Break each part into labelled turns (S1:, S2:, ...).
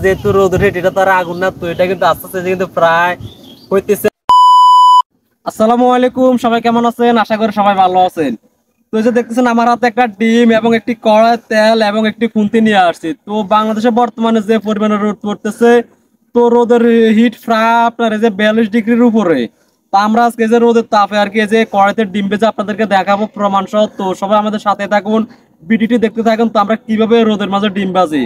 S1: যেহেতু রোদ উঠে এটা তো আর আগুন না, তো এটা কিন্তু আস্তে আস্তে কিন্তু প্রায় হইতেছে। আসসালামু আলাইকুম, সবাই কেমন আছেন? আশা করি সবাই ভালো আছেন। তো এই যে দেখতেছেন আমার হাতে একটা ডিম এবং একটি কড়াই তেল এবং একটি খুন্তি নিয়ে আসছি। তো বাংলাদেশে বর্তমানে যে পরিমাণে রোদ পড়তেছে, তো রোদের হিট প্রায় আপনার এই যে 42 ডিগ্রির উপরে। তো আমরা আজকে যে রোদের তাপে আর কি এই যে কড়াইতে ডিম ভেজে আপনাদেরকে দেখাবো প্রমাণ সহ। তো সবাই আমাদের সাথে থাকুন, ভিডিওটি দেখতে থাকুন। তো আমরা কিভাবে রোদের মাঝে ডিম ভাজি।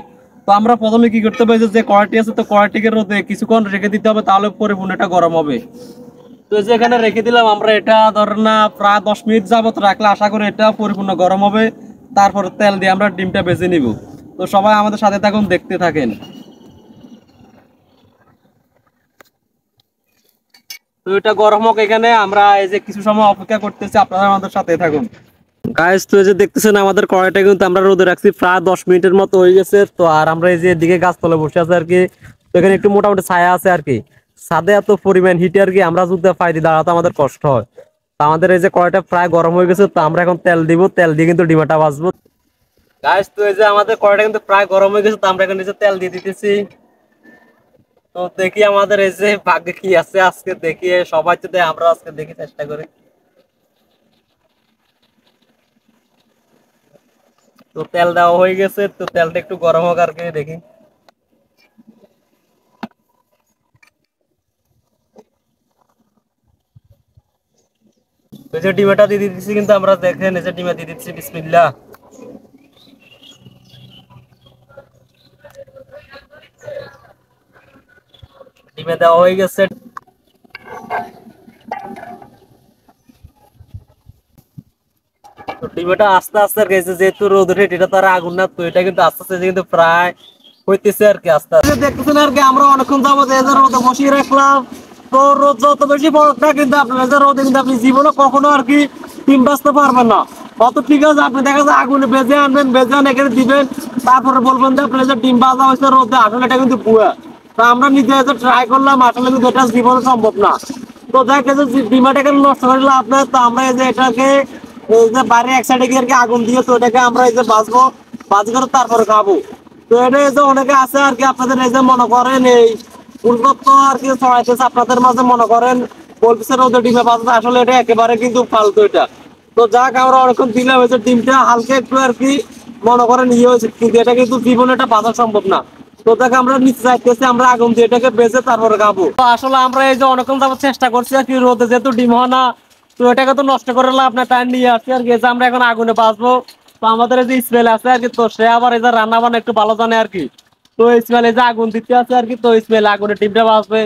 S1: তো আমরা প্রথমে কি করতে হবে, যে কড়াইটি আছে তো কড়াইটিকে রোদে কিছুক্ষণ রেখে দিতে হবে, তাহলে পরিপূর্ণ এটা গরম হবে। তো এই যে এখানে রেখে দিলাম আমরা, এটা ধরেন না প্রায় 10 মিনিট যাবত রাখলে আশা করি এটা পরিপূর্ণ গরম হবে। তারপর তেল দিয়ে আমরা ডিমটা ভেজে নিব। তো সবাই আমাদের সাথে থাকুন, দেখতে থাকেন। তো এটা গরম হোক, এখানে আমরা এই যে কিছু সময় অপেক্ষা করতেছি, আপনারা আমাদের সাথে থাকুন। গাইস, তো এই যে দেখতেছেন আমাদের কড়াইটা কিন্তু আমরা রোদে রাখছি প্রায় 10 মিনিটের মতো হয়ে গেছে। তো আর আমরা এই যে এদিকে গাছতলে বসে আছি আর কি। তো এখানে একটু মোটামুটি ছায়া আছে আর কি। ছাদে এত পরিমাণ হিটে আর কি, আমরা যদি ফাইদি দাঁড়াতে আমাদের কষ্ট হয়। তো আমাদের এই যে কড়াইটা প্রায় গরম হয়ে গেছে, তো আমরা এখন তেল দিব, তেল দিয়ে কিন্তু ডিমাটা ভাজবো। গাইস, তো এই যে আমাদের কড়াইটা কিন্তু প্রায় গরম হয়ে গেছে, তো আমরা এখন এই যে তেল দিয়ে দিতেছি। তো দেখি আমাদের এই যে ভাগ্যে কি আছে আজকে, দেখি সবাই তো আমরা আজকে দেখি চেষ্টা করি। তো তেল দেওয়া হয়ে গেছে, তো তেলটা একটু গরম হোক আর কি, দেখি। এই যে ডিমেটা দিয়ে দিচ্ছি কিন্তু আমরা, দেখেন এই যে ডিমে দিয়ে দিচ্ছি, বিসমিল্লাহ। ডিমে দেওয়া হয়ে গেছে। তো ডিমেটা আস্তে আস্তে আর গেছে, যেহেতু রোদ উঠে এটা তো আর আগুন না, তো এটা কিন্তু আস্তে আস্তে কিন্তু প্রায় হইতেছে আর কি, আস্তে আস্তে দেখতেছেন আর কি। আমরা অনেকক্ষণ যাবো এই যে রোদে বসিয়ে রাখলাম। তো রোদ যত বেশি পড়ুক না, কিন্তু আপনার যে রোদে কিন্তু আপনি জীবনে কখনো আর কি ডিম বাঁচতে পারবেন না। কত ঠিক আছে, আপনি দেখা যায় আগুনে বেজে আনবেন, বেজে আনে এখানে দিবেন, তারপরে বলবেন যে আপনার যে ডিম ভাজা হয়েছে রোদে, আসলে এটা কিন্তু ভুয়া। তা আমরা নিজে ট্রাই করলাম, আসলে কিন্তু এটা জীবনে সম্ভব না। তো দেখে যে ডিমাটাকে নষ্ট করে লাভ নাই। তো আমরা এই যে এটাকে এই যে বাইরে এক সাইডে গিয়ে আর কি আগুন দিয়ে, তো এটাকে আমরা এই যে বাজবো, বাজি করে তারপরে খাবো। তো এটা এই যে অনেকে আছে আর কি, আপনাদের এই যে মনে করেন এই উন্নত আর কি ছড়াইতেছে আপনাদের মাঝে, মনে করেন বলতেছে রোদে ডিমে বাজবে, আসলে এটা একেবারে কিন্তু ফালতু এটা। তো যাক, আমরা অনেকক্ষণ দিলাম, হয়েছে ডিমটা হালকা একটু আর কি মনে করেন ইয়ে হয়েছে, কিন্তু এটা কিন্তু জীবনে এটা বাঁচা সম্ভব না। তো দেখে আমরা নিচে যাইতেছি, আমরা আগুন দিয়ে এটাকে বেজে তারপরে খাবো। তো আসলে আমরা এই যে অনেকক্ষণ যাবো চেষ্টা করছি আর কি, রোদে যেহেতু ডিম হয় না, তো এটাকে তো নষ্ট করে আপনার টাইম নিয়ে আসছি আর কি, যে আমরা এখন আগুনে বাঁচবো। তো আমাদের এই যে স্মেল আছে আর কি, তো সে আবার এই যে রান্না বান্না একটু ভালো জানে আর কি। তো স্মেল এই যে আগুন দিতে আছে আর কি, তো স্মেল আগুনে ডিমটা বাঁচবে।